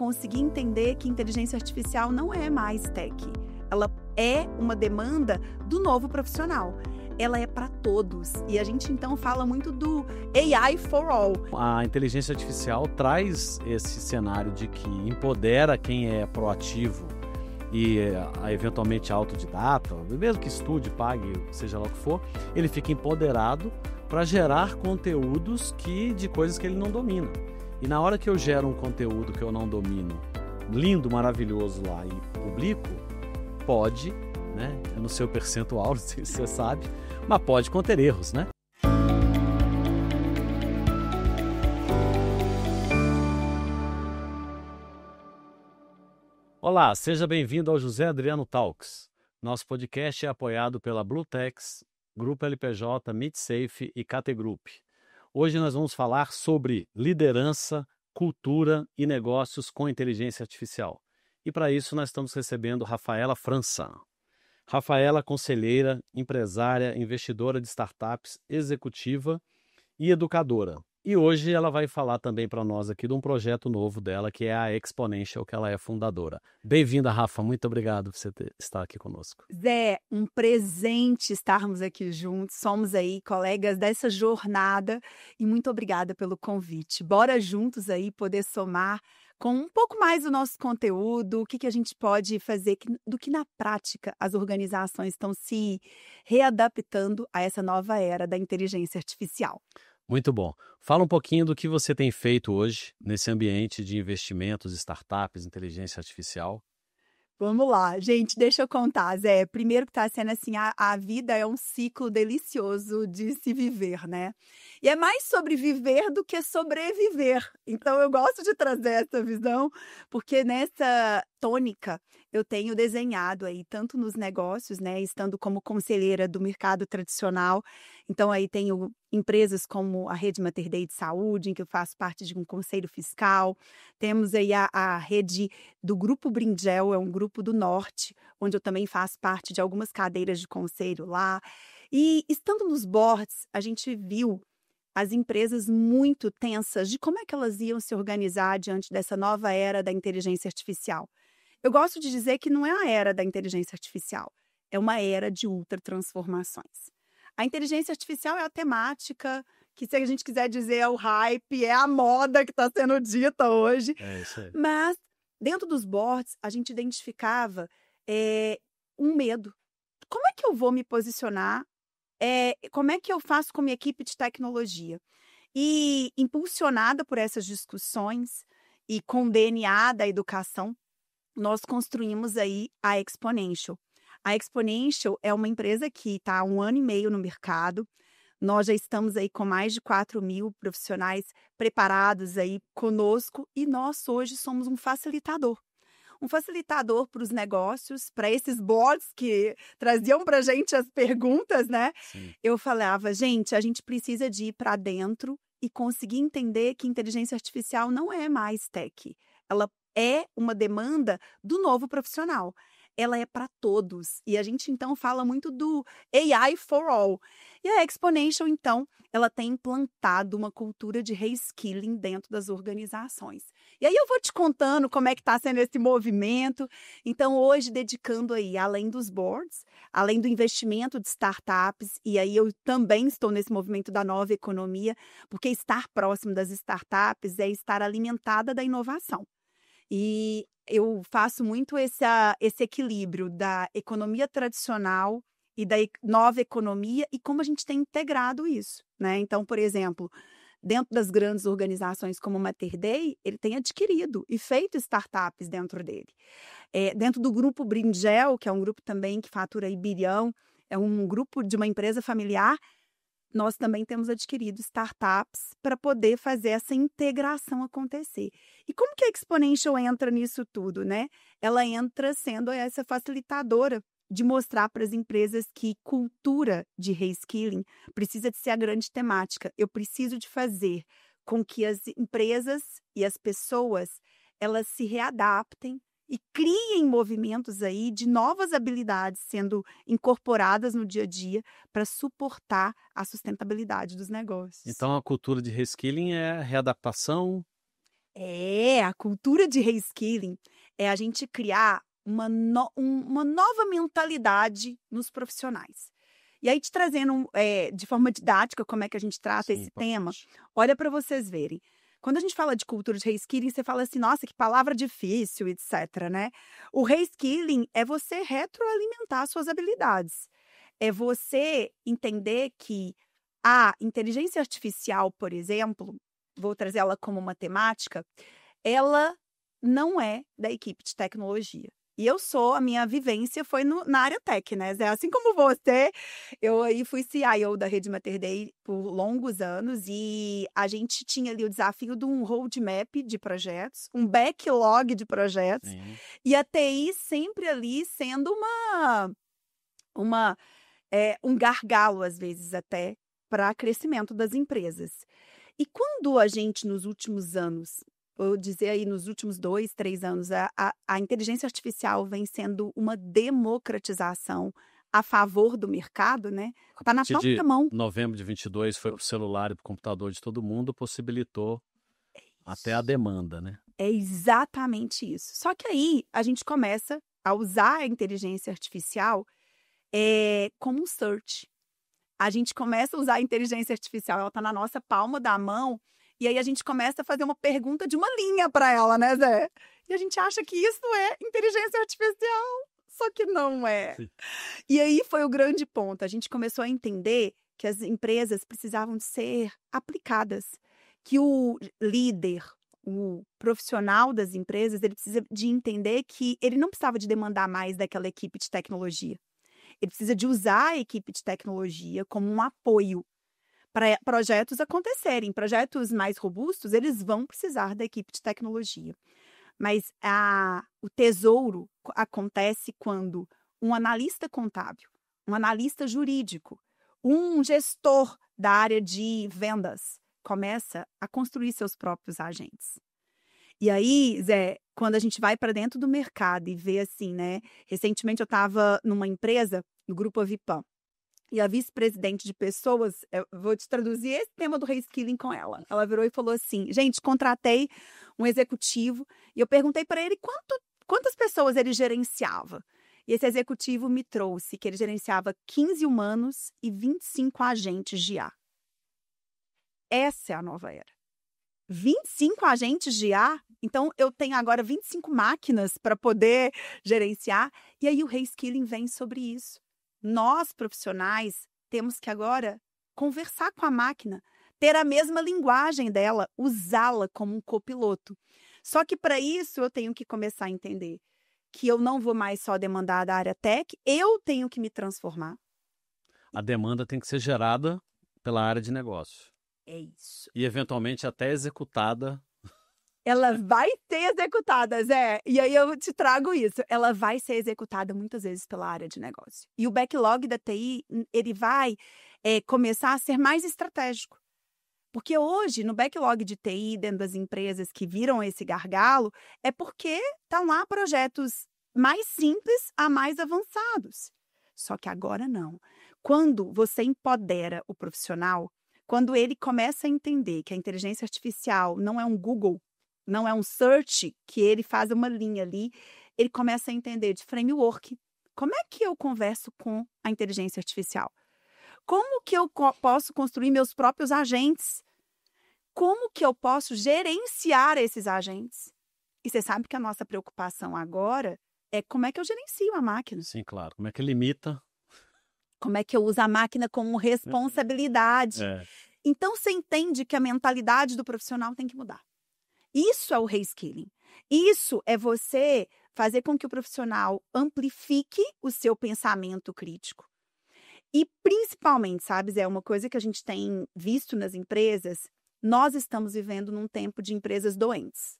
conseguir entender que inteligência artificial não é mais tech. Ela é uma demanda do novo profissional. Ela é para todos. E a gente, então, fala muito do AI for all. A inteligência artificial traz esse cenário de que empodera quem é proativo e eventualmente autodidata, mesmo que estude, pague, seja lá o que for, ele fica empoderado para gerar conteúdos de coisas que ele não domina. E na hora que eu gero um conteúdo que eu não domino, lindo, maravilhoso lá e publico, pode, né? É no seu percentual, não sei se você sabe, mas pode conter erros, né? Olá, seja bem-vindo ao José Adriano Talks. Nosso podcast é apoiado pela Bluetex, Grupo LPJ, MeetSafe e KT Group. Hoje nós vamos falar sobre liderança, cultura e negócios com inteligência artificial. E para isso nós estamos recebendo Rafaela França. Rafaela, conselheira, empresária, investidora de startups, executiva e educadora. E hoje ela vai falar também para nós aqui de um projeto novo dela, que é a Exponential, que ela é fundadora. Bem-vinda, Rafa. Muito obrigado por você estar aqui conosco. Zé, um presente estarmos aqui juntos. Somos aí colegas dessa jornada e muito obrigada pelo convite. Bora juntos aí poder somar com um pouco mais do nosso conteúdo, o que a gente pode fazer do que na prática as organizações estão se readaptando a essa nova era da inteligência artificial. Muito bom. Fala um pouquinho do que você tem feito hoje nesse ambiente de investimentos, startups, inteligência artificial. Vamos lá, gente, deixa eu contar, Zé. Primeiro que está sendo assim, a vida é um ciclo delicioso de se viver, né? E é mais sobre viver do que sobreviver. Então, eu gosto de trazer essa visão, porque nessa tônica eu tenho desenhado aí, tanto nos negócios, né, estando como conselheira do mercado tradicional. Então, aí tenho empresas como a Rede Mater Dei de Saúde, em que eu faço parte de um conselho fiscal. Temos aí a rede do Grupo Brinjel, é um grupo do Norte, onde eu também faço parte de algumas cadeiras de conselho lá. E estando nos boards, a gente viu as empresas muito tensas de como é que elas iam se organizar diante dessa nova era da inteligência artificial. Eu gosto de dizer que não é a era da inteligência artificial, é uma era de ultratransformações. A inteligência artificial é a temática que, se a gente quiser dizer, é o hype, é a moda que está sendo dita hoje. É isso aí. Mas, dentro dos boards, a gente identificava um medo. Como é que eu vou me posicionar? Como é que eu faço com minha equipe de tecnologia? E, impulsionada por essas discussões e com o DNA da educação, nós construímos aí a Exponential. A Exponential é uma empresa que está há 1 ano e meio no mercado. Nós já estamos aí com mais de 4.000 profissionais preparados aí conosco e nós hoje somos um facilitador. Um facilitador para os negócios, para esses boards que traziam para a gente as perguntas, né? Sim. Eu falava, gente, a gente precisa de ir para dentro e conseguir entender que inteligência artificial não é mais tech. Ela é uma demanda do novo profissional. Ela é para todos. E a gente, então, fala muito do AI for all. E a Exponential, então, ela tem implantado uma cultura de reskilling dentro das organizações. E aí eu vou te contando como é que está sendo esse movimento. Então, hoje, dedicando aí, além dos boards, além do investimento de startups, e aí eu também estou nesse movimento da nova economia, porque estar próximo das startups é estar alimentada da inovação. E eu faço muito esse equilíbrio da economia tradicional e da nova economia e como a gente tem integrado isso, né? Então, por exemplo, dentro das grandes organizações como o Mater Dei, ele tem adquirido e feito startups dentro dele. Dentro do Grupo Brinjel, que é um grupo também que fatura aí bilhão, é um grupo de uma empresa familiar, nós também temos adquirido startups para poder fazer essa integração acontecer. E como que a Exponential entra nisso tudo, né? Ela entra sendo essa facilitadora de mostrar para as empresas que cultura de reskilling precisa de ser a grande temática. Eu preciso de fazer com que as empresas e as pessoas elas se readaptem e criem movimentos aí de novas habilidades sendo incorporadas no dia a dia para suportar a sustentabilidade dos negócios. Então, a cultura de reskilling é readaptação? A cultura de reskilling é a gente criar uma nova mentalidade nos profissionais. E aí, te trazendo de forma didática como é que a gente trata Sim, esse tema, importante. olha para vocês verem. Quando a gente fala de cultura de reskilling, você fala assim, nossa, que palavra difícil, etc, né? O reskilling é você retroalimentar suas habilidades. É você entender que a inteligência artificial, por exemplo, vou trazer ela como matemática, ela não é da equipe de tecnologia. E a minha vivência foi na área tech, né, Zé? Assim como você, eu aí fui CIO da Rede Mater Dei por longos anos e a gente tinha ali o desafio de um roadmap de projetos, um backlog de projetos, Sim. e a TI sempre ali sendo um gargalo, às vezes, até, para crescimento das empresas. E quando a gente, nos últimos anos, vou dizer aí nos últimos 2, 3 anos, a inteligência artificial vem sendo uma democratização a favor do mercado, né? A Está na partir palma da de mão. novembro de 22 foi para o celular e para o computador de todo mundo, possibilitou até a Isso. demanda, né? É exatamente isso. Só que aí a gente começa a usar a inteligência artificial como um search. A gente começa a usar a inteligência artificial, ela está na nossa palma da mão, e aí a gente começa a fazer uma pergunta de uma linha para ela, né, Zé? E a gente acha que isso é inteligência artificial, só que não é. Sim. E aí foi o grande ponto. A gente começou a entender que as empresas precisavam de ser aplicadas, que o líder, o profissional das empresas, ele precisa de entender que ele não precisava de demandar mais daquela equipe de tecnologia. Ele precisa de usar a equipe de tecnologia como um apoio para projetos acontecerem. Projetos mais robustos, eles vão precisar da equipe de tecnologia. Mas o tesouro acontece quando um analista contábil, um analista jurídico, um gestor da área de vendas começa a construir seus próprios agentes. E aí, Zé, quando a gente vai para dentro do mercado e vê assim, né? Recentemente eu estava numa empresa, no Grupo Avipan, e a vice-presidente de pessoas, eu vou te traduzir esse tema do reskilling com ela. Ela virou e falou assim: gente, contratei um executivo e eu perguntei para ele quantas pessoas ele gerenciava. E esse executivo me trouxe que ele gerenciava 15 humanos e 25 agentes de IA. Essa é a nova era. 25 agentes de IA, então eu tenho agora 25 máquinas para poder gerenciar. E aí o reskilling vem sobre isso. Nós, profissionais, temos que agora conversar com a máquina, ter a mesma linguagem dela, usá-la como um copiloto. Só que para isso eu tenho que começar a entender que eu não vou mais só demandar da área tech, eu tenho que me transformar. A demanda tem que ser gerada pela área de negócio. É isso. E, eventualmente, até executada. Ela vai ser executada, Zé. E aí eu te trago isso. Ela vai ser executada muitas vezes pela área de negócio. E o backlog da TI, ele vai começar a ser mais estratégico. Porque hoje, no backlog de TI, dentro das empresas que viram esse gargalo, é porque estão lá projetos mais simples a mais avançados. Só que agora não. Quando você empodera o profissional, quando ele começa a entender que a inteligência artificial não é um Google, não é um search, que ele faz uma linha ali, ele começa a entender de framework. Como é que eu converso com a inteligência artificial? Como que eu posso construir meus próprios agentes? Como que eu posso gerenciar esses agentes? E você sabe que a nossa preocupação agora é como é que eu gerencio a máquina. Sim, claro. Como é que limita? Como é que eu uso a máquina como responsabilidade? É. Então, você entende que a mentalidade do profissional tem que mudar. Isso é o reskilling. Isso é você fazer com que o profissional amplifique o seu pensamento crítico. E, principalmente, sabe, Zé, uma coisa que a gente tem visto nas empresas, nós estamos vivendo num tempo de empresas doentes.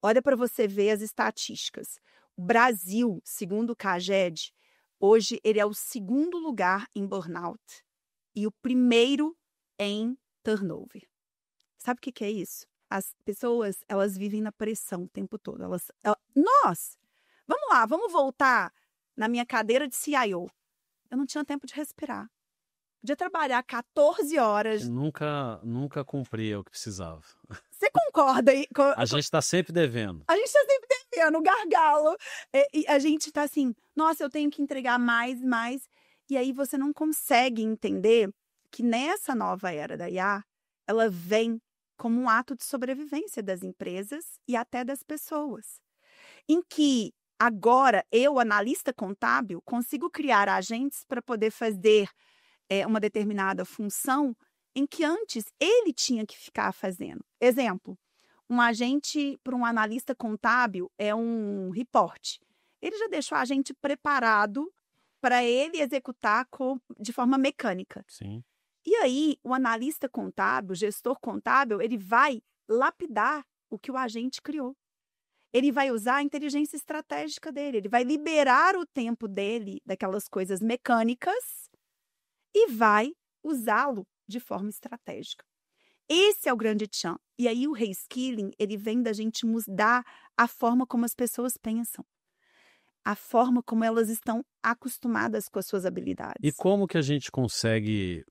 Olha para você ver as estatísticas. O Brasil, segundo o CAGED, hoje ele é o segundo lugar em burnout e o primeiro em turnover. Sabe o que é isso? As pessoas, elas vivem na pressão o tempo todo. Vamos lá, vamos voltar na minha cadeira de CIO. Eu não tinha tempo de respirar. podia trabalhar 14 horas. E nunca cumpria o que precisava. Você concorda aí? A gente está sempre devendo. A gente está sempre devendo, gargalo. E a gente está assim, nossa, eu tenho que entregar mais. E aí você não consegue entender que nessa nova era da IA, ela vem como um ato de sobrevivência das empresas e até das pessoas. Em que agora eu, analista contábil, consigo criar agentes para poder fazer uma determinada função em que antes ele tinha que ficar fazendo. Exemplo, um agente para um analista contábil é um reporte. Ele já deixou o agente preparado para ele executar de forma mecânica. Sim. E aí, o analista contábil, o gestor contábil, ele vai lapidar o que o agente criou. Ele vai usar a inteligência estratégica dele, ele vai liberar o tempo dele daquelas coisas mecânicas e vai usá-lo de forma estratégica. Esse é o grande tchan. E aí o reskilling, ele vem da gente mudar a forma como as pessoas pensam, a forma como elas estão acostumadas com as suas habilidades. E como que a gente consegue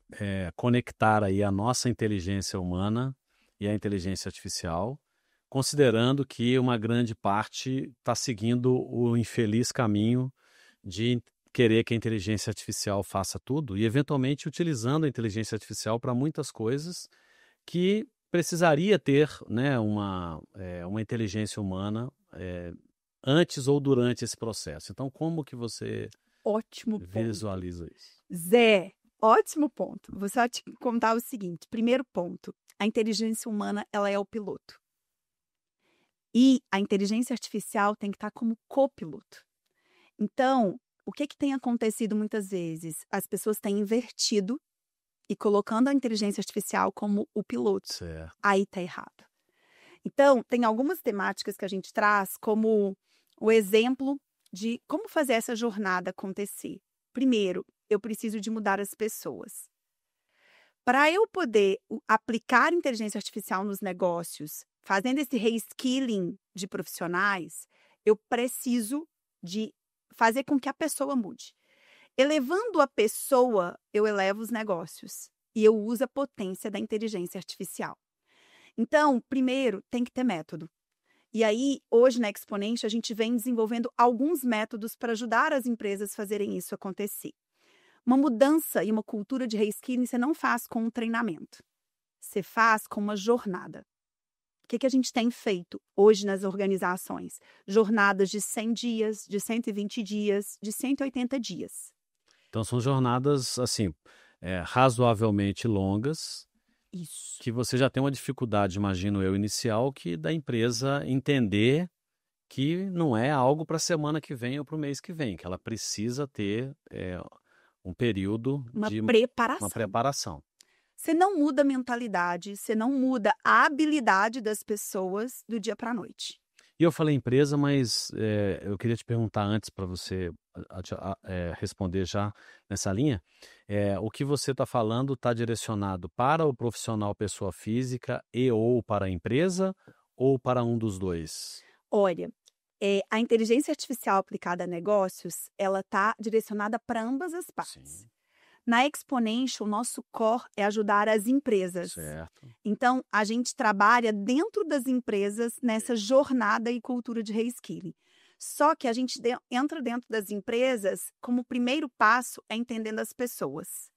conectar aí a nossa inteligência humana e a inteligência artificial, considerando que uma grande parte está seguindo o infeliz caminho de querer que a inteligência artificial faça tudo e, eventualmente, utilizando a inteligência artificial para muitas coisas que precisaria ter, né, uma inteligência humana antes ou durante esse processo. Então, como que você visualiza isso? Zé, ótimo ponto. Vou só te contar o seguinte. Primeiro ponto, a inteligência humana ela é o piloto. E a inteligência artificial tem que estar como copiloto. Então, o que tem acontecido muitas vezes? As pessoas têm invertido e colocando a inteligência artificial como o piloto. Certo. Aí está errado. Então, tem algumas temáticas que a gente traz como o exemplo de como fazer essa jornada acontecer. Primeiro, eu preciso de mudar as pessoas. Para eu poder aplicar inteligência artificial nos negócios, fazendo esse reskilling de profissionais, eu preciso de fazer com que a pessoa mude. Elevando a pessoa, eu elevo os negócios. E eu uso a potência da inteligência artificial. Então, primeiro, tem que ter método. E aí, hoje na Exponential, a gente vem desenvolvendo alguns métodos para ajudar as empresas a fazerem isso acontecer. Uma mudança e uma cultura de reskilling você não faz com um treinamento. Você faz com uma jornada. O que a gente tem feito hoje nas organizações? Jornadas de 100 dias, de 120 dias, de 180 dias. Então, são jornadas, assim, razoavelmente longas. Isso. Que você já tem uma dificuldade, imagino eu, inicial, que da empresa entender que não é algo para a semana que vem ou para o mês que vem, que ela precisa ter um período de preparação. Uma preparação. Você não muda a mentalidade, você não muda a habilidade das pessoas do dia para a noite. E eu falei empresa, mas eu queria te perguntar antes para você responder já nessa linha. O que você está falando está direcionado para o profissional pessoa física e ou para a empresa ou para um dos dois? Olha, a inteligência artificial aplicada a negócios, ela está direcionada para ambas as partes. Sim. Na Exponential, o nosso core é ajudar as empresas. Certo. Então, a gente trabalha dentro das empresas nessa jornada e cultura de reskilling. Só que a gente entra dentro das empresas como o primeiro passo é entendendo as pessoas.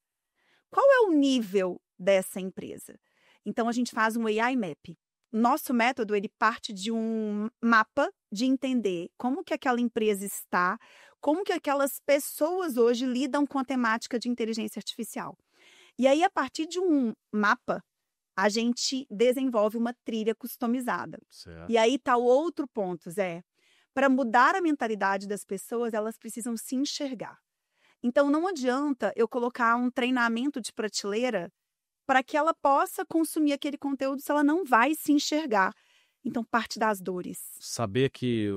Qual é o nível dessa empresa? Então, a gente faz um AI Map. Nosso método, ele parte de um mapa de entender como que aquela empresa está, como que aquelas pessoas hoje lidam com a temática de inteligência artificial. E aí, a partir de um mapa, a gente desenvolve uma trilha customizada. Certo. E aí está o outro ponto, Zé. Para mudar a mentalidade das pessoas, elas precisam se enxergar. Então, não adianta eu colocar um treinamento de prateleira para que ela possa consumir aquele conteúdo se ela não vai se enxergar. Então, parte das dores. Saber que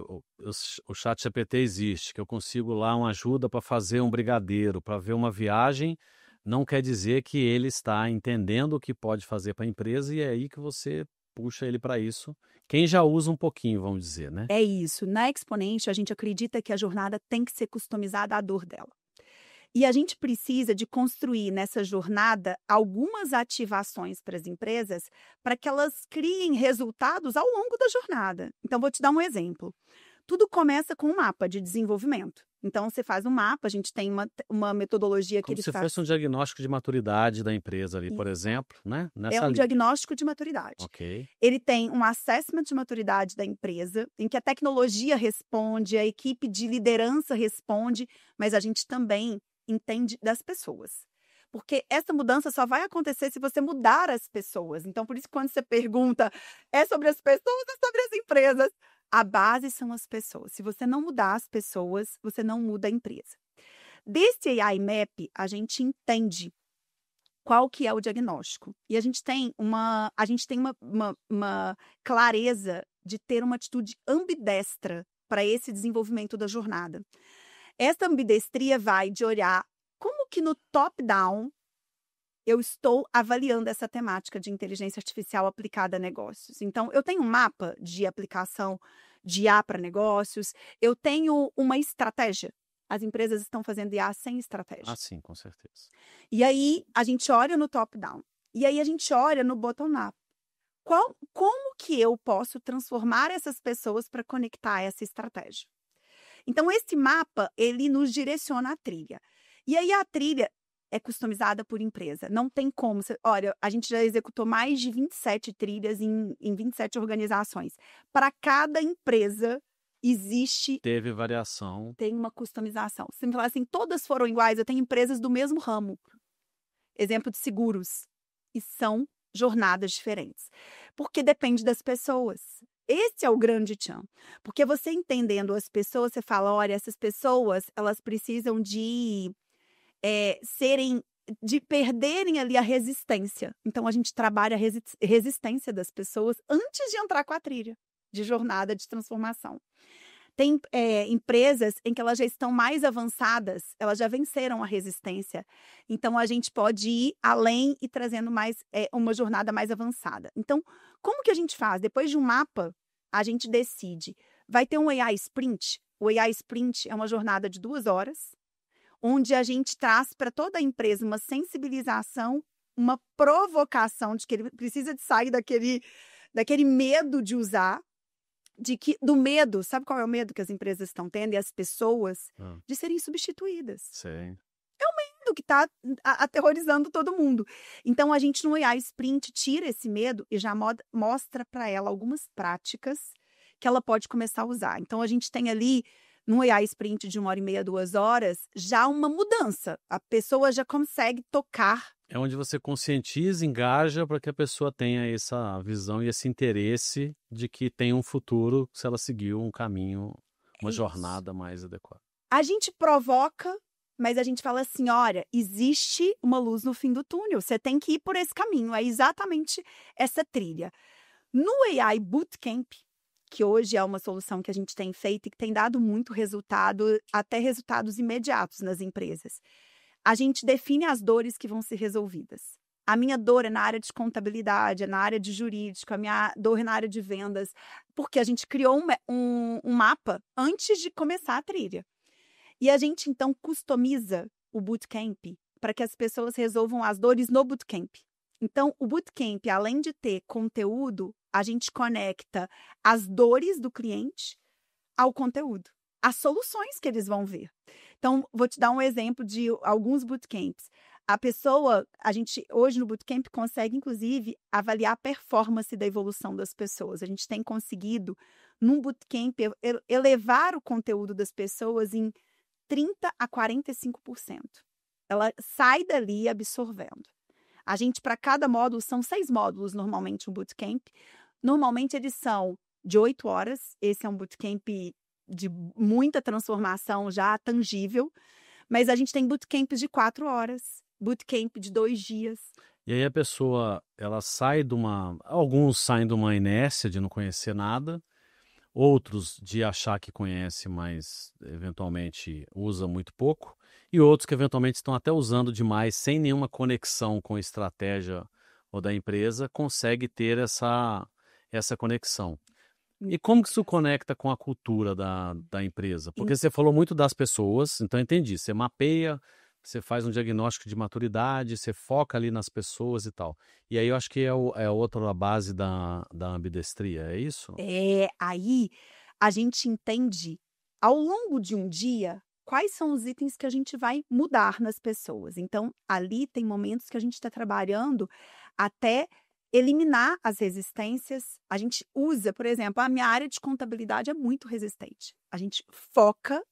o ChatGPT existe, que eu consigo lá uma ajuda para fazer um brigadeiro, para ver uma viagem, não quer dizer que ele está entendendo o que pode fazer para a empresa e é aí que você puxa ele para isso. Quem já usa um pouquinho, vamos dizer, né? É isso. Na Exponential, a gente acredita que a jornada tem que ser customizada à dor dela. E a gente precisa de construir nessa jornada algumas ativações para as empresas para que elas criem resultados ao longo da jornada. Então, vou te dar um exemplo. Tudo começa com um mapa de desenvolvimento. Então, você faz um mapa, a gente tem uma metodologia que Como ele se faz. fosse um diagnóstico de maturidade da empresa ali, por Isso. exemplo, né? É um diagnóstico de maturidade. Ok. Ele tem um assessment de maturidade da empresa, em que a tecnologia responde, a equipe de liderança responde, mas a gente também entende das pessoas. Porque essa mudança só vai acontecer se você mudar as pessoas. Então, por isso, quando você pergunta, é sobre as pessoas, é sobre as empresas. A base são as pessoas. Se você não mudar as pessoas, você não muda a empresa. Desse AI Map, a gente entende qual que é o diagnóstico. E a gente tem uma clareza de ter uma atitude ambidestra para esse desenvolvimento da jornada. Essa ambidestria vai de olhar como que no top-down eu estou avaliando essa temática de inteligência artificial aplicada a negócios. Então, eu tenho um mapa de aplicação de IA para negócios, eu tenho uma estratégia. As empresas estão fazendo IA sem estratégia. Ah, sim, com certeza. E aí, a gente olha no top-down. E aí, a gente olha no bottom-up. Como que eu posso transformar essas pessoas para conectar a essa estratégia? Então, esse mapa, ele nos direciona a trilha. E aí, a trilha é customizada por empresa. Não tem como. Olha, a gente já executou mais de 27 trilhas em 27 organizações. Para cada empresa, Teve variação. Tem uma customização. Se me falar assim, todas foram iguais, eu tenho empresas do mesmo ramo. Exemplo de seguros. E são jornadas diferentes. Porque depende das pessoas. Esse é o grande tchan. Porque você entendendo as pessoas, você fala, olha, essas pessoas, elas precisam de perderem ali a resistência. Então, a gente trabalha a resistência das pessoas antes de entrar com a trilha de jornada de transformação. Tem empresas em que elas já estão mais avançadas, elas já venceram a resistência. Então, a gente pode ir além e trazendo uma jornada mais avançada. Então, como que a gente faz? Depois de um mapa, a gente decide. Vai ter um AI Sprint. O AI Sprint é uma jornada de 2 horas, onde a gente traz para toda a empresa uma sensibilização, uma provocação de que ele precisa de sair daquele medo de usar, do medo, sabe qual é o medo que as empresas estão tendo e as pessoas? De serem substituídas. Sim. É o medo que está aterrorizando todo mundo. Então, a gente no AI Sprint tira esse medo e já mostra para ela algumas práticas que ela pode começar a usar. Então, a gente tem ali num AI Sprint de 1h30, 2 horas, já uma mudança. A pessoa já consegue tocar. É onde você conscientiza, engaja para que a pessoa tenha essa visão e esse interesse de que tem um futuro se ela seguiu um caminho, uma jornada mais adequada. A gente provoca, mas a gente fala assim, olha, existe uma luz no fim do túnel, você tem que ir por esse caminho, é exatamente essa trilha. No AI Bootcamp, que hoje é uma solução que a gente tem feito e que tem dado muito resultado, até resultados imediatos nas empresas. A gente define as dores que vão ser resolvidas. A minha dor é na área de contabilidade, é na área de jurídico, a minha dor é na área de vendas, porque a gente criou um mapa antes de começar a trilha. E a gente, então, customiza o bootcamp para que as pessoas resolvam as dores no bootcamp. Então, o bootcamp, além de ter conteúdo, a gente conecta as dores do cliente ao conteúdo, as soluções que eles vão ver. Então, vou te dar um exemplo de alguns bootcamps. A gente hoje no bootcamp consegue, inclusive, avaliar a performance da evolução das pessoas. A gente tem conseguido, num bootcamp, elevar o conteúdo das pessoas em 30% a 45%. Ela sai dali absorvendo. A gente, para cada módulo, são 6 módulos, normalmente, um bootcamp. Normalmente, eles são de 8 horas. Esse é um bootcamp de muita transformação já tangível. Mas a gente tem bootcamps de 4 horas, bootcamp de 2 dias. E aí a pessoa, alguns saem de uma inércia de não conhecer nada, outros de achar que conhece, mas eventualmente usa muito pouco, e outros que eventualmente estão até usando demais, sem nenhuma conexão com a estratégia ou da empresa, consegue ter essa conexão. E como que isso conecta com a cultura da empresa? Porque você falou muito das pessoas, então entendi, você mapeia, você faz um diagnóstico de maturidade, você foca ali nas pessoas e tal. E aí eu acho que é outra base da ambidestria, é isso? Aí a gente entende, ao longo de um dia, quais são os itens que a gente vai mudar nas pessoas. Então, ali tem momentos que a gente está trabalhando até eliminar as resistências. A gente usa, por exemplo, a minha área de contabilidade é muito resistente. A gente foca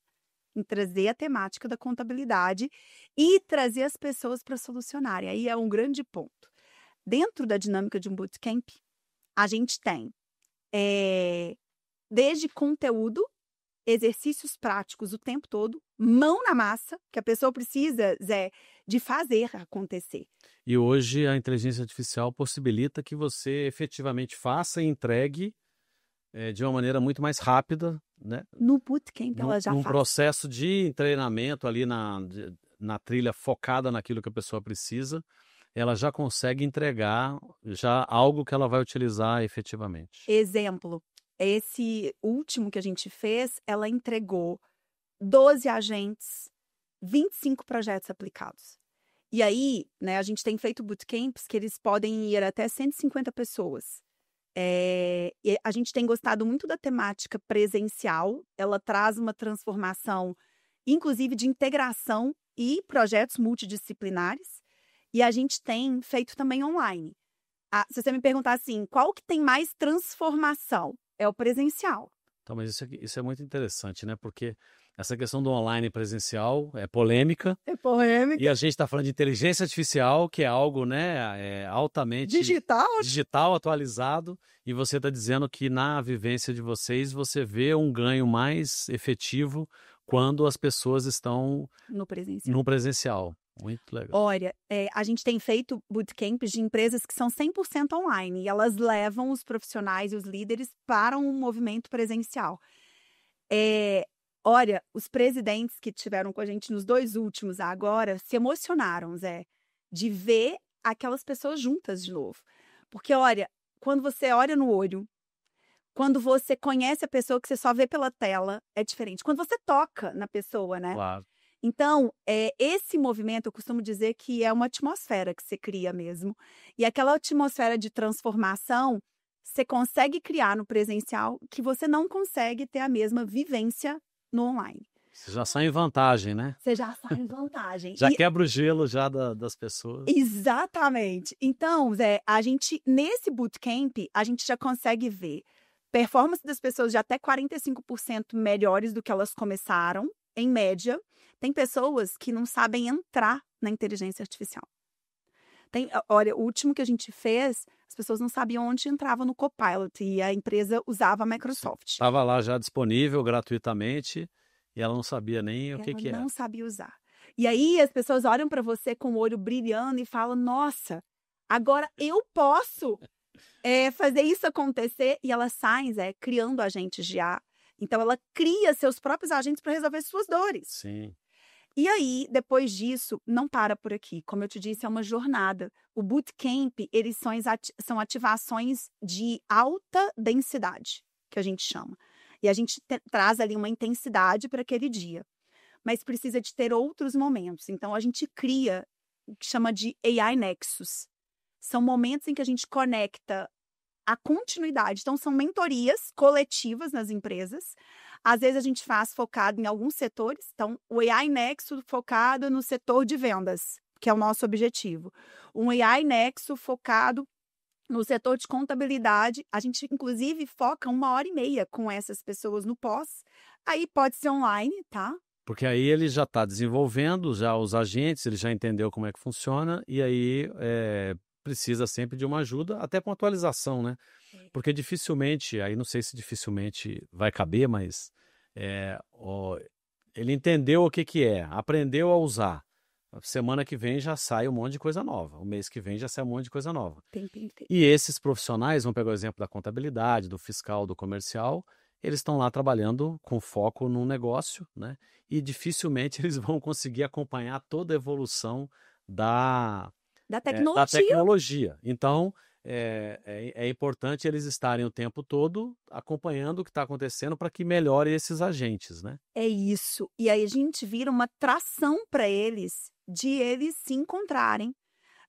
em trazer a temática da contabilidade e trazer as pessoas para solucionarem. Aí é um grande ponto. Dentro da dinâmica de um bootcamp, a gente tem desde conteúdo, exercícios práticos o tempo todo, mão na massa, que a pessoa precisa, Zé, de fazer acontecer. E hoje a inteligência artificial possibilita que você efetivamente faça e entregue de uma maneira muito mais rápida, né? No bootcamp ela já Num faz. processo de treinamento ali na trilha focada naquilo que a pessoa precisa, ela já consegue entregar já algo que ela vai utilizar efetivamente. Exemplo, esse último que a gente fez, ela entregou 12 agentes, 25 projetos aplicados. E aí, né, a gente tem feito bootcamps que eles podem ir até 150 pessoas. E a gente tem gostado muito da temática presencial, ela traz uma transformação, inclusive de integração e projetos multidisciplinares, e a gente tem feito também online. Se você me perguntar assim, qual que tem mais transformação? É o presencial. Então, mas isso é muito interessante, né? Porque essa questão do online e presencial é polêmica. É polêmica. E a gente está falando de inteligência artificial, que é algo, né, altamente digital, atualizado. E você está dizendo que na vivência de vocês, você vê um ganho mais efetivo quando as pessoas estão no presencial. Muito legal. Olha, a gente tem feito bootcamps de empresas que são 100% online. E elas levam os profissionais e os líderes para um movimento presencial. Olha, os presidentes que tiveram com a gente nos 2 últimos agora se emocionaram, Zé, de ver aquelas pessoas juntas de novo. Porque, olha, quando você olha no olho, quando você conhece a pessoa que você só vê pela tela, é diferente. Quando você toca na pessoa, né? Claro. Então, esse movimento, eu costumo dizer que é uma atmosfera que você cria mesmo. E aquela atmosfera de transformação, você consegue criar no presencial que você não consegue ter a mesma vivência no online. Você já sai em vantagem, né? Você já sai em vantagem. Já quebra o gelo já das pessoas. Exatamente. Então, Zé, nesse bootcamp, a gente já consegue ver performance das pessoas de até 45% melhores do que elas começaram, em média. Tem pessoas que não sabem entrar na inteligência artificial. Olha, o último que a gente fez, as pessoas não sabiam onde entrava no Copilot e a empresa usava a Microsoft. Estava lá já disponível gratuitamente e ela não sabia nem o que era. Ela não sabia usar. E aí as pessoas olham para você com o olho brilhando e falam, nossa, agora eu posso fazer isso acontecer. E elas saem, criando agentes de IA. Então, ela cria seus próprios agentes para resolver suas dores. Sim. E aí, depois disso, não para por aqui. Como eu te disse, é uma jornada. O bootcamp, eles são ativações de alta densidade, que a gente chama. E a gente traz ali uma intensidade para aquele dia. Mas precisa de ter outros momentos. Então, a gente cria o que chama de AI Nexus. São momentos em que a gente conecta a continuidade. Então, são mentorias coletivas nas empresas. Às vezes, a gente faz focado em alguns setores. Então, o AI Nexo focado no setor de vendas, que é o nosso objetivo. Um AI Nexo focado no setor de contabilidade. A gente, inclusive, foca 1h30 com essas pessoas no pós. Aí pode ser online, tá? Porque aí ele já está desenvolvendo já os agentes, ele já entendeu como é que funciona e aí precisa sempre de uma ajuda, até com atualização, né? Porque dificilmente, aí não sei se dificilmente vai caber, mas ele entendeu o que é, aprendeu a usar. Semana que vem já sai um monte de coisa nova, o mês que vem já sai um monte de coisa nova. E esses profissionais, vamos pegar o exemplo da contabilidade, do fiscal, do comercial, eles estão lá trabalhando com foco no negócio, né? E dificilmente eles vão conseguir acompanhar toda a evolução da tecnologia. Então, é importante eles estarem o tempo todo acompanhando o que está acontecendo para que melhore esses agentes, né? É isso. E aí a gente vira uma tração para eles, de eles se encontrarem,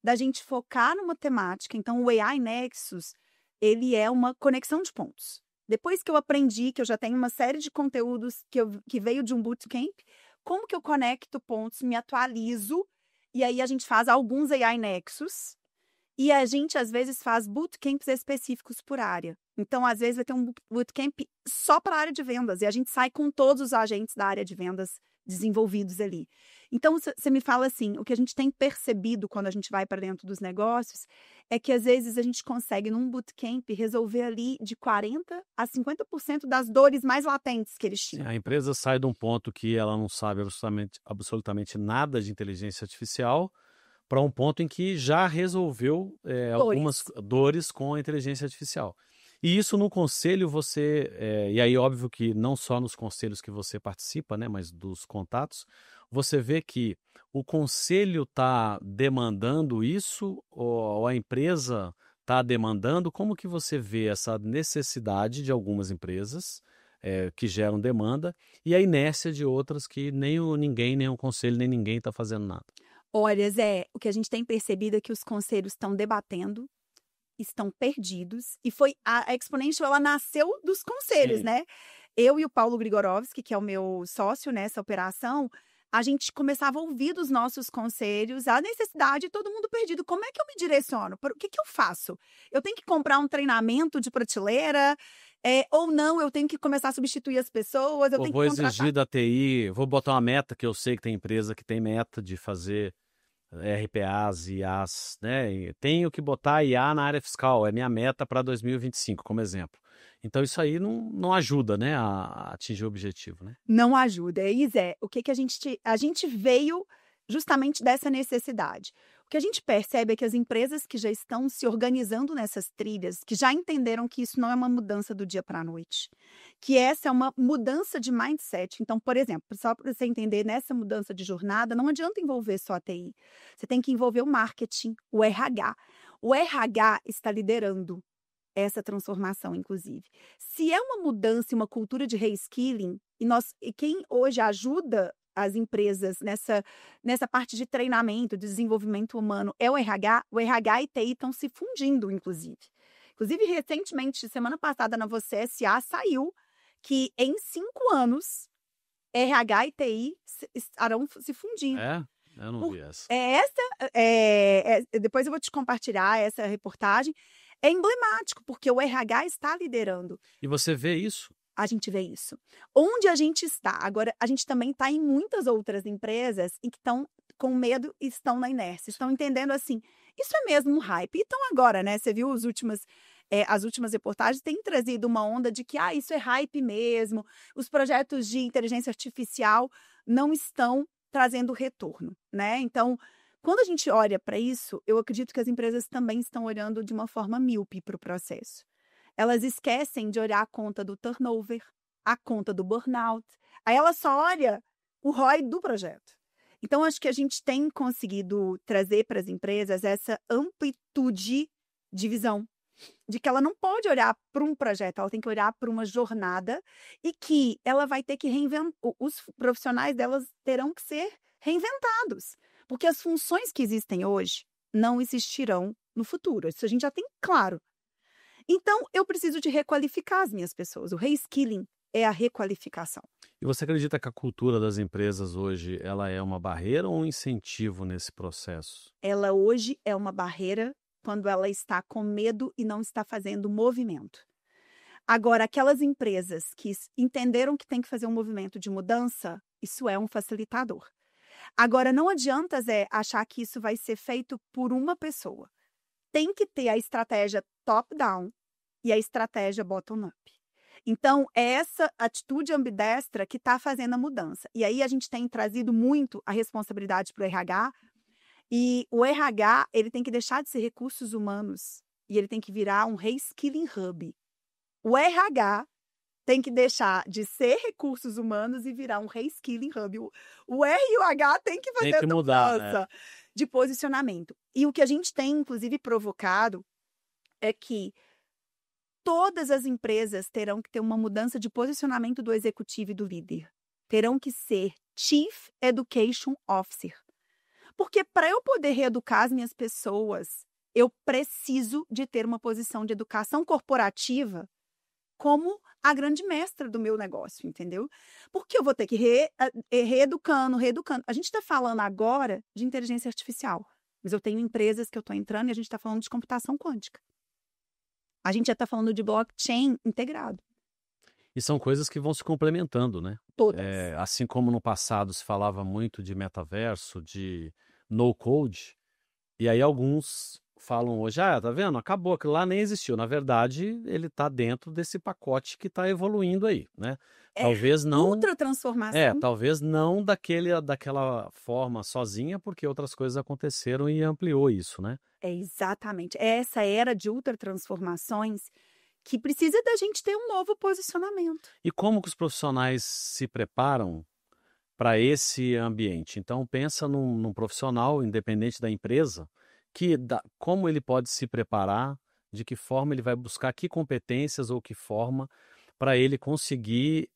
da gente focar numa temática. Então, o AI Nexus, ele é uma conexão de pontos. Depois que eu aprendi, que eu já tenho uma série de conteúdos que veio de um bootcamp, como que eu conecto pontos, me atualizo, e aí a gente faz alguns AI Nexus, e a gente, às vezes, faz bootcamps específicos por área. Então, às vezes, vai ter um bootcamp só para a área de vendas, e a gente sai com todos os agentes da área de vendas desenvolvidos ali. Então, você me fala assim, o que a gente tem percebido quando a gente vai para dentro dos negócios é que, às vezes, a gente consegue, num bootcamp, resolver ali de 40% a 50% das dores mais latentes que eles Sim, tinham. a empresa sai de um ponto que ela não sabe absolutamente nada de inteligência artificial para um ponto em que já resolveu algumas dores com a inteligência artificial. E isso no conselho e aí óbvio que não só nos conselhos que você participa, né, mas dos contatos, você vê que o conselho está demandando isso ou a empresa está demandando? Como que você vê essa necessidade de algumas empresas que geram demanda e a inércia de outras que nem o conselho, nem ninguém está fazendo nada? Olha, Zé, o que a gente tem percebido é que os conselhos estão debatendo, estão perdidos, e a Exponential, ela nasceu dos conselhos, Sim. né? Eu e o Paulo Grigorovski, que é o meu sócio nessa operação, a gente começava a ouvir dos nossos conselhos a necessidade, todo mundo perdido. Como é que eu me direciono? O que eu faço? Eu tenho que comprar um treinamento de prateleira? Ou não, eu tenho que começar a substituir as pessoas? Eu tenho Vou que contratar. exigir da TI, vou botar uma meta, que eu sei que tem empresa que tem meta de fazer RPAs, IAs, né? E tenho que botar IA na área fiscal, é minha meta para 2025, como exemplo. Então isso aí não ajuda, né, a atingir o objetivo, né? Não ajuda. E Zé, o que a gente veio justamente dessa necessidade. O que a gente percebe é que as empresas que já estão se organizando nessas trilhas, que já entenderam que isso não é uma mudança do dia para a noite, que essa é uma mudança de mindset. Então, por exemplo, só para você entender, nessa mudança de jornada, não adianta envolver só a TI. Você tem que envolver o marketing, o RH. O RH está liderando essa transformação, inclusive. Se é uma mudança e uma cultura de reskilling, e quem hoje ajuda as empresas nessa parte de treinamento, de desenvolvimento humano, é o RH e TI estão se fundindo, inclusive. Inclusive, recentemente, semana passada, na Você S.A., saiu que em 5 anos, RH e TI estarão se fundindo. Eu não vi essa. Depois eu vou te compartilhar essa reportagem. É emblemático, porque o RH está liderando. E você vê isso? A gente vê isso. Onde a gente está? Agora, a gente também está em muitas outras empresas e que estão com medo e estão na inércia. Estão entendendo assim, isso é mesmo um hype. Então agora, né, você viu as últimas reportagens têm trazido uma onda de que isso é hype mesmo. Os projetos de inteligência artificial não estão trazendo retorno, né? Então, quando a gente olha para isso, eu acredito que as empresas também estão olhando de uma forma míope para o processo. Elas esquecem de olhar a conta do turnover, a conta do burnout. Aí ela só olha o ROI do projeto. Então, acho que a gente tem conseguido trazer para as empresas essa amplitude de visão, de que ela não pode olhar para um projeto, ela tem que olhar para uma jornada e que ela vai ter que reinventar, os profissionais delas terão que ser reinventados. Porque as funções que existem hoje não existirão no futuro. Isso a gente já tem claro. Então, eu preciso de requalificar as minhas pessoas. O reskilling é a requalificação. E você acredita que a cultura das empresas hoje ela é uma barreira ou um incentivo nesse processo? Ela hoje é uma barreira quando ela está com medo e não está fazendo movimento. Agora, aquelas empresas que entenderam que tem que fazer um movimento de mudança, isso é um facilitador. Agora, não adianta, Zé, achar que isso vai ser feito por uma pessoa. Tem que ter a estratégia top-down e a estratégia bottom-up. Então, é essa atitude ambidestra que está fazendo a mudança. E aí, a gente tem trazido muito a responsabilidade para o RH. E o RH, ele tem que deixar de ser recursos humanos e ele tem que virar um reskilling hub. O RH tem que deixar de ser recursos humanos e virar um reskilling hub. O R e o H tem que fazer essa mudança de posicionamento. E o que a gente tem, inclusive, provocado é que todas as empresas terão que ter uma mudança de posicionamento do executivo e do líder. Terão que ser Chief Education Officer. Porque para eu poder reeducar as minhas pessoas, eu preciso de ter uma posição de educação corporativa como a grande mestra do meu negócio, entendeu? Porque eu vou ter que reeducando. A gente está falando agora de inteligência artificial, mas eu tenho empresas que eu estou entrando e a gente está falando de computação quântica. A gente já está falando de blockchain integrado. E são coisas que vão se complementando, né? Todas. Assim como no passado se falava muito de metaverso, de no-code, e aí alguns falam hoje, tá vendo? Acabou, aquilo lá nem existiu. Na verdade, ele está dentro desse pacote que está evoluindo aí, né? Talvez não... Ultra transformação. Talvez não daquela forma sozinha, porque outras coisas aconteceram e ampliou isso, né? Exatamente. Essa era de ultra transformações que precisa da gente ter um novo posicionamento. E como que os profissionais se preparam para esse ambiente? Então, pensa num profissional, independente da empresa, como ele pode se preparar, de que forma ele vai buscar, que competências ou que forma para ele conseguir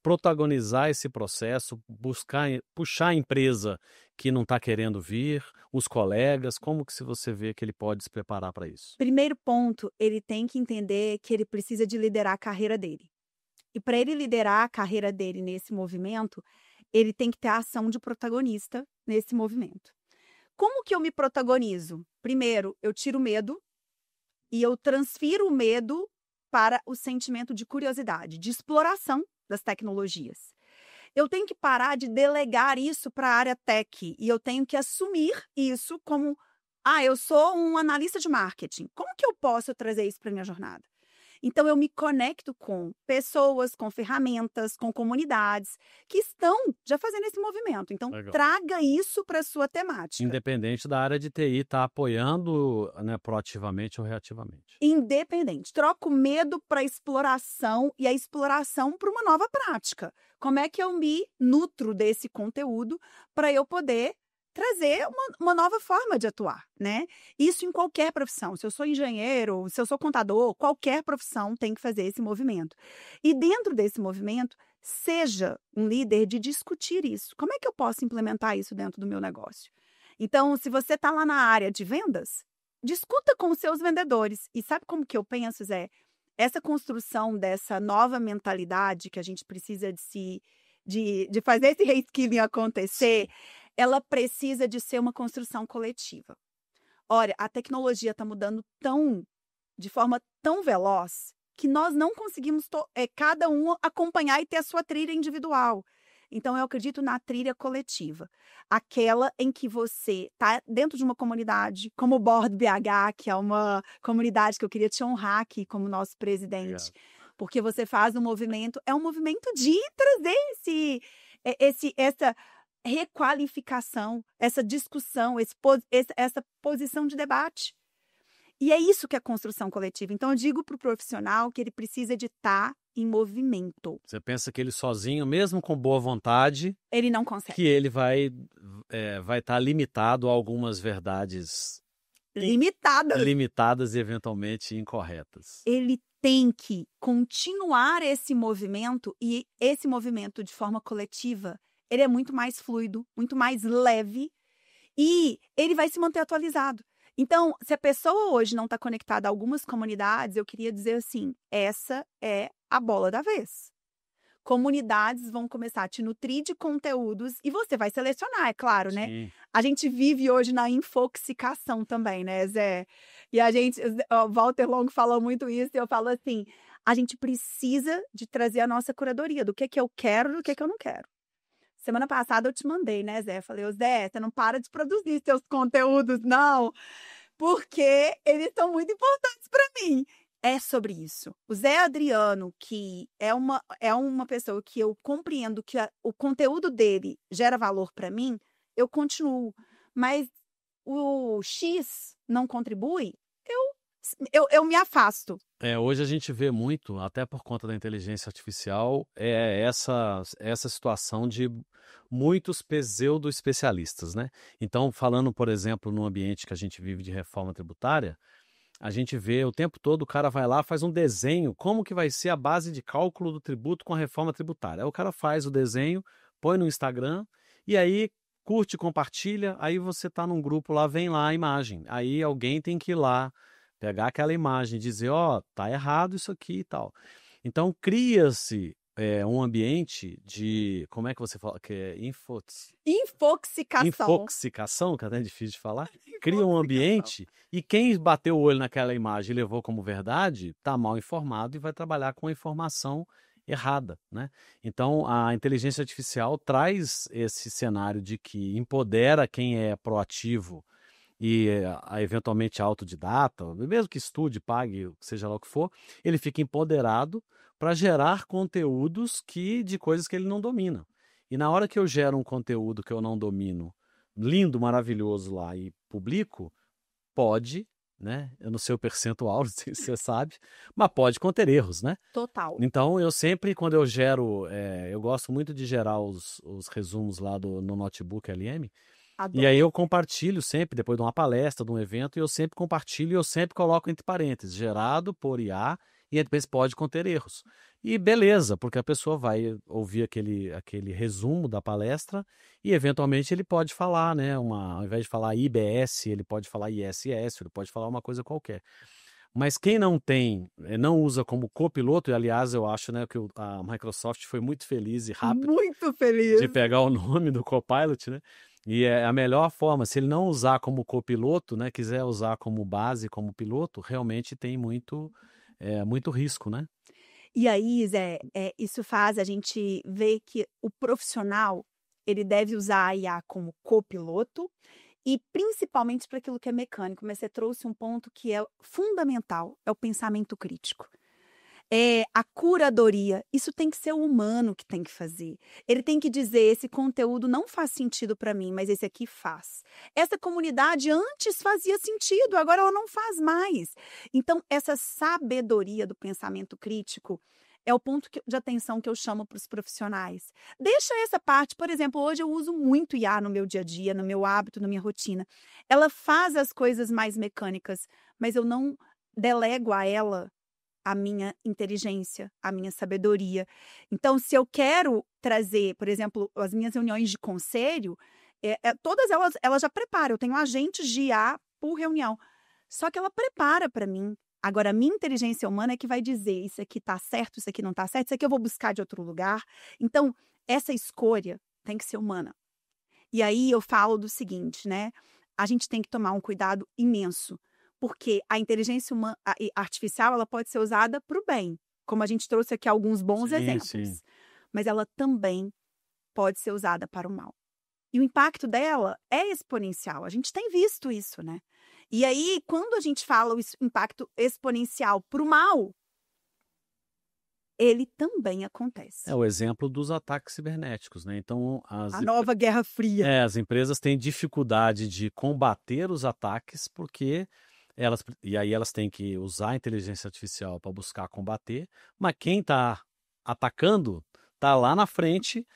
protagonizar esse processo, puxar a empresa que não está querendo vir, os colegas, como que você vê que ele pode se preparar para isso? Primeiro ponto, ele tem que entender que ele precisa de liderar a carreira dele. E para ele liderar a carreira dele nesse movimento, ele tem que ter a ação de protagonista nesse movimento. Como que eu me protagonizo? Primeiro, eu tiro o medo e eu transfiro o medo para o sentimento de curiosidade, de exploração das tecnologias. Eu tenho que parar de delegar isso para a área tech e eu tenho que assumir isso como, eu sou um analista de marketing. Como que eu posso trazer isso para a minha jornada? Então, eu me conecto com pessoas, com ferramentas, com comunidades que estão já fazendo esse movimento. Então, Legal. Traga isso para a sua temática. Independente da área de TI, está apoiando, né, proativamente ou reativamente. Independente. Troca o medo para a exploração e a exploração para uma nova prática. Como é que eu me nutro desse conteúdo para eu poder trazer uma nova forma de atuar, né? Isso em qualquer profissão. Se eu sou engenheiro, se eu sou contador, qualquer profissão tem que fazer esse movimento. E dentro desse movimento, seja um líder de discutir isso. Como é que eu posso implementar isso dentro do meu negócio? Então, se você está lá na área de vendas, discuta com os seus vendedores. E sabe como que eu penso, Zé? Essa construção dessa nova mentalidade que a gente precisa de fazer esse reskilling acontecer, ela precisa de ser uma construção coletiva. Olha, a tecnologia está mudando de forma tão veloz que nós não conseguimos cada um acompanhar e ter a sua trilha individual. Então, eu acredito na trilha coletiva. Aquela em que você está dentro de uma comunidade, como o Board BH, que é uma comunidade que eu queria te honrar aqui como nosso presidente. Obrigado. Porque você faz um movimento, é um movimento de trazer essa requalificação, essa discussão, essa posição de debate. E é isso que é construção coletiva. Então, eu digo para o profissional que ele precisa de estar em movimento. Você pensa que ele sozinho, mesmo com boa vontade, ele não consegue. Que ele vai estar limitado a algumas verdades limitadas e eventualmente incorretas. Ele tem que continuar esse movimento, e esse movimento de forma coletiva, ele é muito mais fluido, muito mais leve, e ele vai se manter atualizado. Então, se a pessoa hoje não está conectada a algumas comunidades, eu queria dizer assim, essa é a bola da vez. Comunidades vão começar a te nutrir de conteúdos e você vai selecionar, é claro, né? Sim. A gente vive hoje na infoxicação também, né, Zé? E o Walter Longo falou muito isso e eu falo assim, a gente precisa de trazer a nossa curadoria, do que eu quero e do que eu não quero. Semana passada eu te mandei, né, Zé? Falei, Zé, você não para de produzir seus conteúdos, não, porque eles são muito importantes para mim. É sobre isso. O Zé Adriano, que é uma pessoa que eu compreendo que o conteúdo dele gera valor para mim, eu continuo. Mas o X não contribui, eu me afasto. Hoje a gente vê muito, até por conta da inteligência artificial, essa situação de muitos pseudo-especialistas, né? Então, falando, por exemplo, no ambiente que a gente vive de reforma tributária, a gente vê o tempo todo, o cara vai lá, faz um desenho, como que vai ser a base de cálculo do tributo com a reforma tributária. Aí o cara faz o desenho, põe no Instagram, e aí curte, compartilha, aí você tá num grupo lá, vem lá a imagem. Aí alguém tem que ir lá, pegar aquela imagem, dizer, ó, tá errado isso aqui e tal. Então cria-se um ambiente de, como é que você fala? Que é infoxicação, que até é difícil de falar. Cria um ambiente e quem bateu o olho naquela imagem e levou como verdade, está mal informado e vai trabalhar com a informação errada, né? Então, a inteligência artificial traz esse cenário de que empodera quem é proativo e eventualmente autodidata, mesmo que estude, pague, seja lá o que for, ele fica empoderado para gerar conteúdos de coisas que ele não domina. E na hora que eu gero um conteúdo que eu não domino, lindo, maravilhoso lá e publico, pode, né? Eu não sei o percentual, não sei se você sabe, mas pode conter erros, né? Total. Então, eu sempre, quando eu gero, eu gosto muito de gerar os resumos lá no Notebook LM, Adoro. e aí eu compartilho sempre, depois de uma palestra, de um evento, e eu sempre compartilho e eu sempre coloco entre parênteses, gerado por IA, e depois pode conter erros. E beleza, porque a pessoa vai ouvir aquele resumo da palestra e eventualmente ele pode falar, né? Ao invés de falar IBS, ele pode falar ISS, ele pode falar uma coisa qualquer. Mas quem não usa como copiloto, e aliás eu acho, né, que a Microsoft foi muito feliz e rápido Muito feliz. de pegar o nome do Copilot, né? E é a melhor forma, se ele não usar como copiloto, né, quiser usar como base, como piloto, realmente tem muito risco, né? E aí, Zé, isso faz a gente ver que o profissional, ele deve usar a IA como copiloto e principalmente para aquilo que é mecânico. Mas você trouxe um ponto que é fundamental, é o pensamento crítico. A curadoria, isso tem que ser o humano que tem que fazer. Ele tem que dizer, esse conteúdo não faz sentido para mim, mas esse aqui faz. Essa comunidade antes fazia sentido, agora ela não faz mais. Então, essa sabedoria do pensamento crítico é o ponto de atenção que eu chamo para os profissionais. Deixa essa parte, por exemplo, hoje eu uso muito IA no meu dia a dia, no meu hábito, na minha rotina. Ela faz as coisas mais mecânicas, mas eu não delego a ela a minha inteligência, a minha sabedoria. Então, se eu quero trazer, por exemplo, as minhas reuniões de conselho, todas ela já prepara. Eu tenho agentes de IA por reunião. Só que ela prepara para mim. Agora, a minha inteligência humana é que vai dizer isso aqui está certo, isso aqui não está certo, isso aqui eu vou buscar de outro lugar. Então, essa escolha tem que ser humana. E aí eu falo do seguinte, né? A gente tem que tomar um cuidado imenso. Porque a inteligência artificial ela pode ser usada para o bem, como a gente trouxe aqui alguns bons exemplos. Sim. Mas ela também pode ser usada para o mal. E o impacto dela é exponencial. A gente tem visto isso, né? E aí, quando a gente fala o impacto exponencial para o mal, ele também acontece. É o exemplo dos ataques cibernéticos, né? Então, a nova Guerra Fria. As empresas têm dificuldade de combater os ataques porque elas têm que usar a inteligência artificial para buscar combater, mas quem está atacando está lá na frente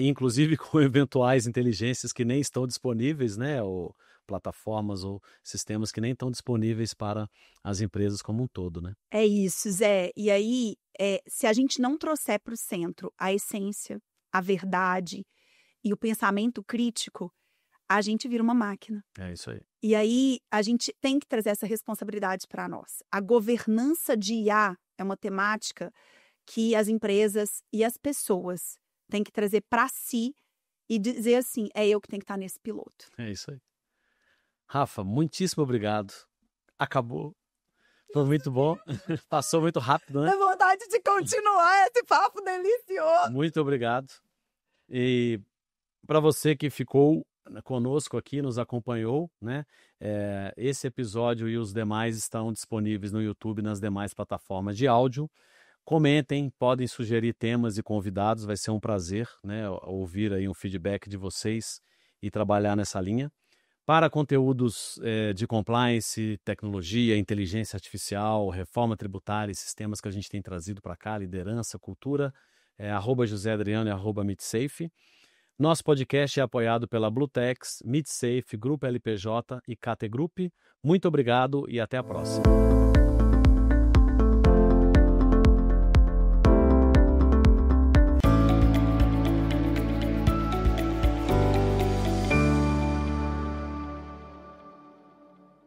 inclusive com eventuais inteligências que nem estão disponíveis, né? Ou plataformas ou sistemas que nem estão disponíveis para as empresas como um todo, né? É isso, Zé. E aí, se a gente não trouxer para o centro a essência, a verdade e o pensamento crítico, a gente vira uma máquina. É isso aí. E aí, a gente tem que trazer essa responsabilidade para nós. A governança de IA é uma temática que as empresas e as pessoas têm que trazer para si e dizer assim, é eu que tenho que estar nesse piloto. É isso aí. Rafa, muitíssimo obrigado. Acabou. Foi muito bom. Passou muito rápido, né? Dá vontade de continuar esse papo delicioso. Muito obrigado. E para você que ficou conosco aqui, nos acompanhou, né? Esse episódio e os demais estão disponíveis no YouTube e nas demais plataformas de áudio. Comentem, podem sugerir temas e convidados, vai ser um prazer, né, ouvir aí um feedback de vocês e trabalhar nessa linha. Para conteúdos de compliance, tecnologia, inteligência artificial, reforma tributária e sistemas que a gente tem trazido para cá, liderança, cultura, @JoséAdriano e @MitSafe. Nosso podcast é apoiado pela Blutex, MidSafe, Grupo LPJ e KT Group. Muito obrigado e até a próxima.